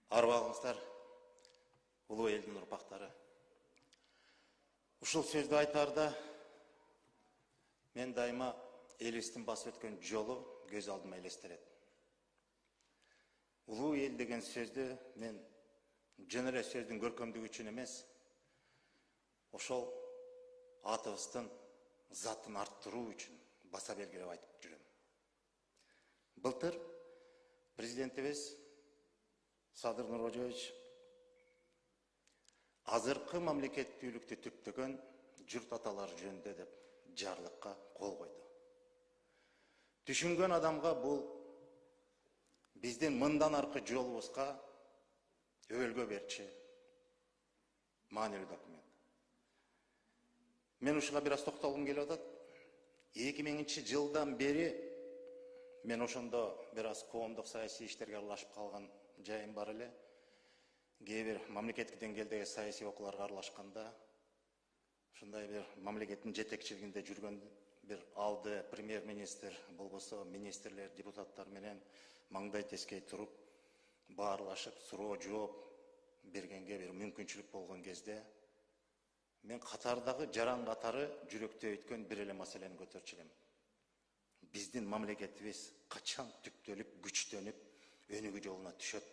Арбағыңыздар, ұлы елдің ұрпақтары. Ушыл сөзді айтарда, мен дайыма елестің басып өткен жолы көз алдыма елестіреді. Ұлы ел деген сөзді мен жөнеле сөздің көркемдігі үшін емес, ошол атыбыздын затын арттыруу үчүн баса белгилеп айтып жүрөм. Былтыр президентибиз Садыр Нуркожоевич азыркы мамлекеттүүлүктү түптөгөн журт аталар жөнүндө деп жарлыкка кол койду. Түшүнгөн адамга бул биздин мындан аркы жолубузга өбөлгө берчи маанилүү документ. Мен ушуга бир аз токтолгум келип атат. 2000 жылдан бери мен ошондо бир аз коомдук саясий иштерге аралашып калган жайым бар эле. Кээ бир мамлекеттик деңгээлдеги саясий окууларга аралашканда, ушундай бир мамлекеттин жетекчилигинде жүргөн бир алды премьер-министр, болбосо министрлер, депутаттар менен маңдай тескей туруп, баарлашып, суроо жооп бергенге бир мүмкүнчүлүк болгон кезде, мен катардагы жаран катары жүрөктө өткөн бир эле маселени көтөрчү элем. Биздин мамлекетибиз качан түптөлүп, күчтөнүп, өнүгүү жолуна түшөт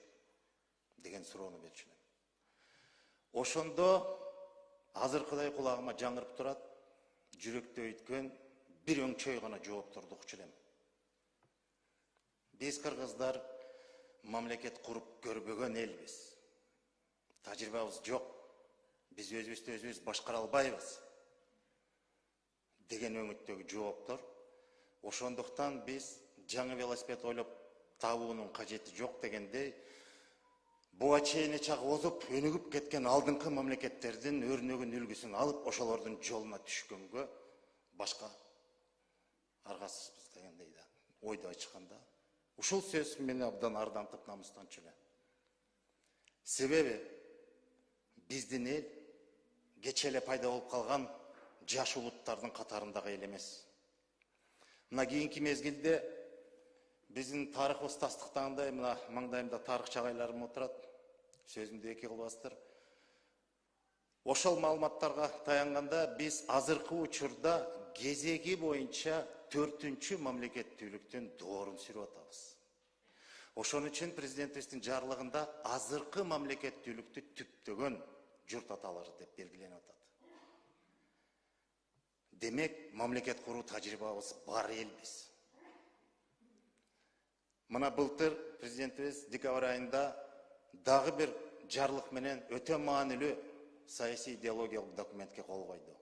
деген суроону берчү элем. Ошондо азыркыдай кулагыма жаңырып турат, жүрөктө өткөн бир өңчөй гана жоопторду укчу элем. Биз кыргыздар мамлекет куруп көрбөгөн элбиз. Тажрыйбабыз жок. Биз өзүбүздү өзүбүз башкара албайбыз деген өңүттөгү жооптор. Ошондуктан биз жаңы велосипед ойлоп табуунун кажети жок дегендей, буга чейин чак озуп, өнүгүп кеткен алдыңкы мамлекеттердин өрнөгүн, үлгүсүн алып, ошолордун жолуна түшкөнгө башка аргасызбыз дегендей да ойдо чыкканда. Ушул сөз мени абдан ардантып, намыстанчу эле. Себеби биздин эл кече эле пайда болуп калган жаш улуттардын катарындагы эл эмес. Мына кийинки мезгилде биздин тарыхыбыз тастыктагандай, мына маңдайымда тарых чагайларым отурат. Сөзүмдү эки кылбастыр. Ошол маалыматтарга таянганда биз азыркы учурда кезеги боюнча 4-чү мамлекеттүүлүктүн доорун сүрүп атабыз. Ошон үчүн президентибиздин жарлыгында азыркы мамлекеттүүлүктү түптөгөн журт аталары деп белгиленип атат. Демек, мамлекет куруу тажрыйбабыз бар элбиз. Мына былтыр президентибиз декабрь айында дагы бир жарлык менен өтө маанилүү саясий идеологиялык документке кол койду.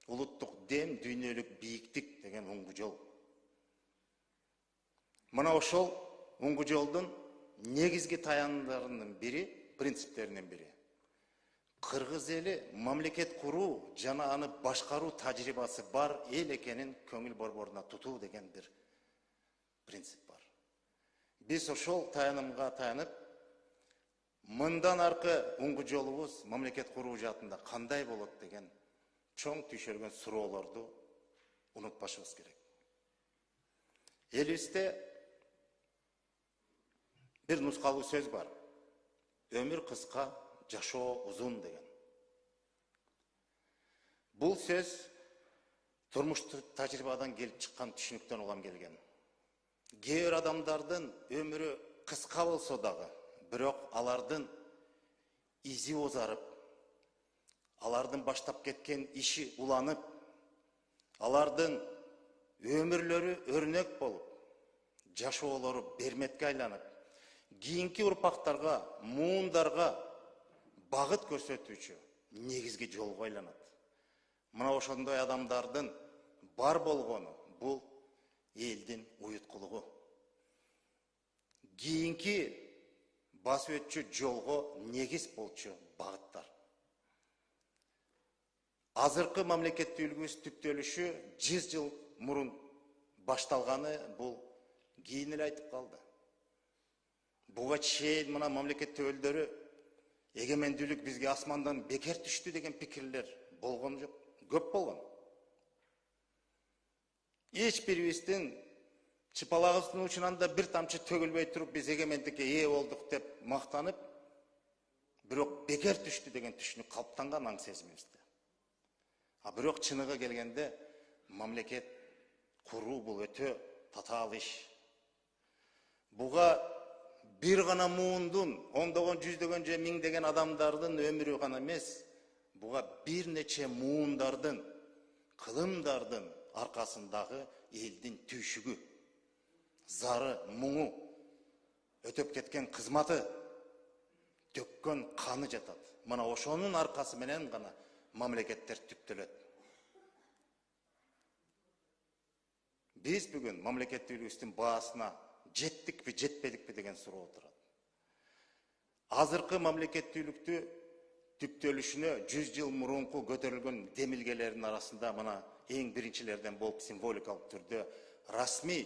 Улуттук дем, дүйнөлүк бийиктик деген уңгу жол. Мына ошол уңгу жолдун негизги таяндарынын бири, принциптеринин бири. Кыргыз эли мамлекет куруу жана аны башкаруу тажрыйбасы бар эл экенин көңүл борборуна тутуу деген бир принцип бар. Биз ошол таянымга таянып, мындан аркы уңгу жолубуз мамлекет куруу жаатында кандай болот деген чоң түйшөлгөн суроолорду унутпашыбыз керек. Элибизде бир нускалуу сөз бар. Өмүр кыска, жашоо узун деген. Бул сөз турмуштук тажрыйбадан келип чыккан түшүнүктөн улам келген. Кээ бир адамдардын өмүрү кыска болсо дагы, бирок алардын изи озарып, алардын баштап кеткен иши уланып, алардын өмүрлөрү өрнөк болуп, жашоолору берметке айланып, кийинки урпактарга, муундарга багыт көрсөтүүчү негизги жолго айланат. Мына ошондой адамдардын бар болгону бул элдин уюткулугу. Кийинки басып өтчү жолго негиз болчу багыттар. Азыркы мамлекеттүүлүгүбүз түптөлүшү 100 жыл мурун башталганы бул кийин эле айтып калды. Буга чейин мына мамлекет өкүлдөрү эгемендүүлүк бизге асмандан бекер түштү деген пикирлер болгон жок, көп болгон. Эч бирибиздин чыпалағыбыздын учунан да бир тамчы төгүлбөй туруп биз эгемендикке ээ болдук деп мактанып, бирок бекер түштү деген түшүнүк калыптанган аң сезимибизде. А бирок чыныгы келгенде мамлекет куруу бул өтө татаал иш. Буга бир гана муундун, ондогон, жүздөгөн же миңдеген адамдардын өмүрү гана эмес, буга бир нече муундардын, кылымдардын аркасындагы элдин түйшүгү, зары, муңу, өтөп кеткен кызматы, төккөн каны жатат. Мына ошонун аркасы менен гана мамлекеттер түптөлөт. Биз бүгүн мамлекеттүүлүгүбүздүн баасына жеттикпи, жетпедикпи деген суроо турат. Азыркы мамлекеттүүлүктү түптөлүшүнө 100 жыл мурунку көтөрүлгөн демилгелердин арасында мына эң биринчилерден болуп символикалык түрдө расмий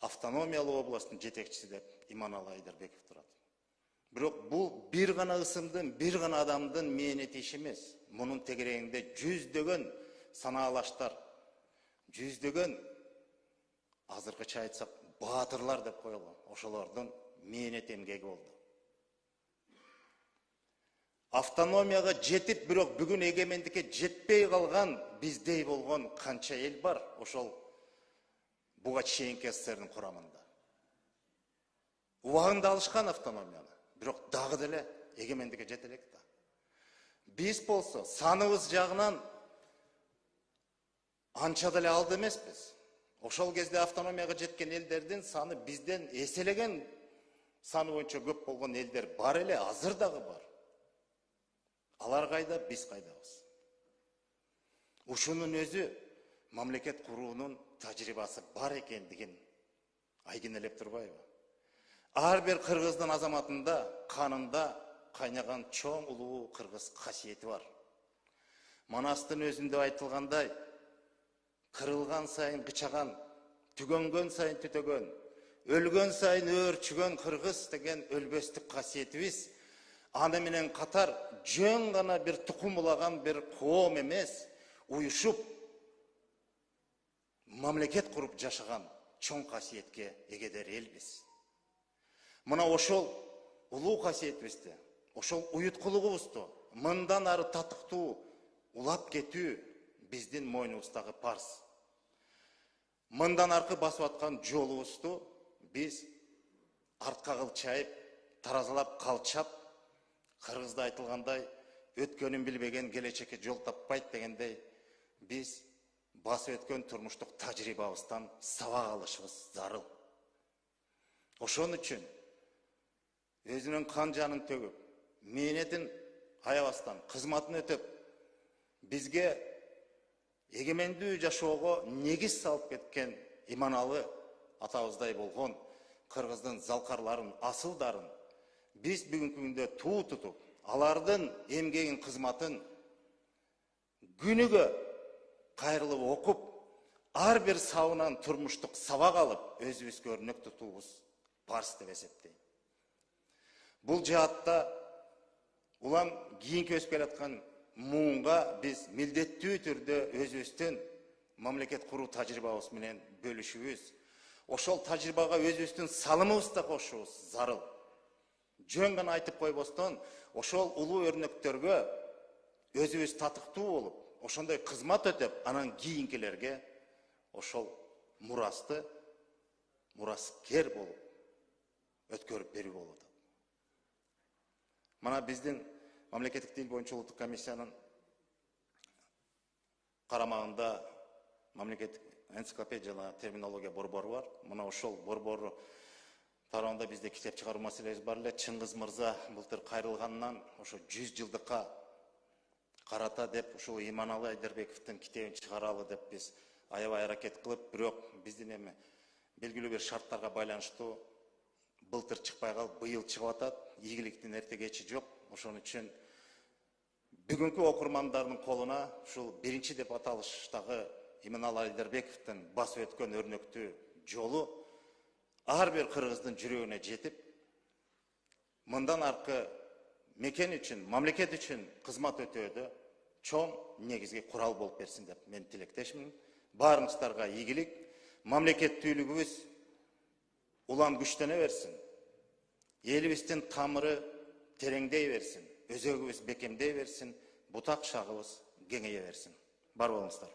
автономиялуу областтын жетекчиси деп Иманалы Айдарбеков турат. Бирок бул бир гана ысымдын, бир гана адамдын мээнети иш эмес. Мунун тегерегинде жүздөгөн санаалаштар, жүздөгөн, азыркыча айтсак, баатырлар деп коелу. Ошолордун мээнет эмгеги болду. Автономияга жетип, бирок бүгүн эгемендикке жетпей калган биздей болгон канча эл бар, ошол буга чейинки СССРдин курамында. Убагында алышкан автономияны, бирок дагы деле эгемендикке жете элек да. Биз болсо саныбыз жагынан анча деле алды эмеспиз. Ошол кезде автономияга жеткен элдердин саны бизден эселеген саны боюнча көп болгон элдер бар эле, азыр дагы бар. Алар кайда, биз кайдабыз. Ушунун өзү мамлекет куруунун тажрыйбасы бар экендигин айгинелеп турбайбы? Ар бир кыргыздын азаматында, канында кайнаган чоң улуу кыргыз касиети бар. Манастын өзүндө айтылгандай, кырылган сайын кычаган, түгөнгөн сайын түтөгөн, өлгөн сайын өөрчүгөн кыргыз деген өлбөстүк касиетибиз аны менен катар жөн гана бир тукум улаган бир коом эмес, уюшуп мамлекет куруп жашаган чоң касиетке эгедер элбиз. Мына ошол улуу касиетибизди, ошол уюткулугубузду мындан ары татыктуу улап кетүү биздин мойнубуздагы парз. Мындан аркы басып аткан жолубузду биз артка кылчайып, таразалап калчап, кыргызда айтылгандай, өткөнүн билбеген келечекке жол таппайт дегендей, биз басып өткөн турмуштук тажрыйбабыздан сабак алышыбыз зарыл. Ошон үчүн өзүнүн кан жанын төгүп, мээнетин аябастан, кызматын өтөп, бизге эгемендүү жашоого негиз салып кеткен Иманалы атабыздай болгон кыргыздын залкарларын, асылдарын биз бүгүнкү күндө туу тутуп, алардын эмгегин, кызматын күнүгө кайрылып окуп, ар бир сабынан турмуштук сабак алып, өзүбүзгө өрнөк тутуубуз парз деп эсептейм. Бул жаатта улам кийинки өсүп келаткан муунга биз милдеттүү түрдө өзүбүздүн мамлекет куруу тажрыйбабыз менен бөлүшүбүз. Ошол тажрыйбага өзүбүздүн салымыбызды кошуубуз зарыл. Жөн гана айтып койбостон, ошол улуу өрнөктөргө өзүбүз татыктуу болуп, ошондой кызмат өтөп, анан кийинкилерге ошол мурасты мураскер болуп өткөрүп берүү болуп атат. Мана биздин мамлекеттик тил боюнча улуттук комиссиянын карамагында мамлекеттик энциклопедия жана терминология борбору бар. Мына ошол борбору тарабында бизде китеп чыгаруу маселеси бар эле. Чыңгыз мырза былтыр кайрылганынан ошо 100 жылдыкка карата деп ушул Иманалы Айдарбековдун китебин чыгаралы деп биз аябай аракет кылып, бирок биздин эми белгилүү бир шарттарга байланыштуу былтыр чыкпай калып, быйыл чыгып атат. Ийгиликтин эрте кечи жок. Ошон үчүн бүгүнкү окурмандардын колуна ушул биринчи деп аталыштагы Иманалы Айдарбековдун басып өткөн өрнөктүү жолу ар бир кыргыздын жүрөгүнө жетип, мындан аркы мекен үчүн, мамлекет үчүн кызмат өтөөдө чоң негизги курал болуп берсин деп мен тилектешмин. Баарыңыздарга ийгилик. мамлекеттүүлүгүбүз улам күчтөнө берсин. Элибиздин тамыры тереңдей берсин. Өзөгүбүз бекемдей берсин. Бутак шагыбыз кеңейе берсин. Бар болуңуздар.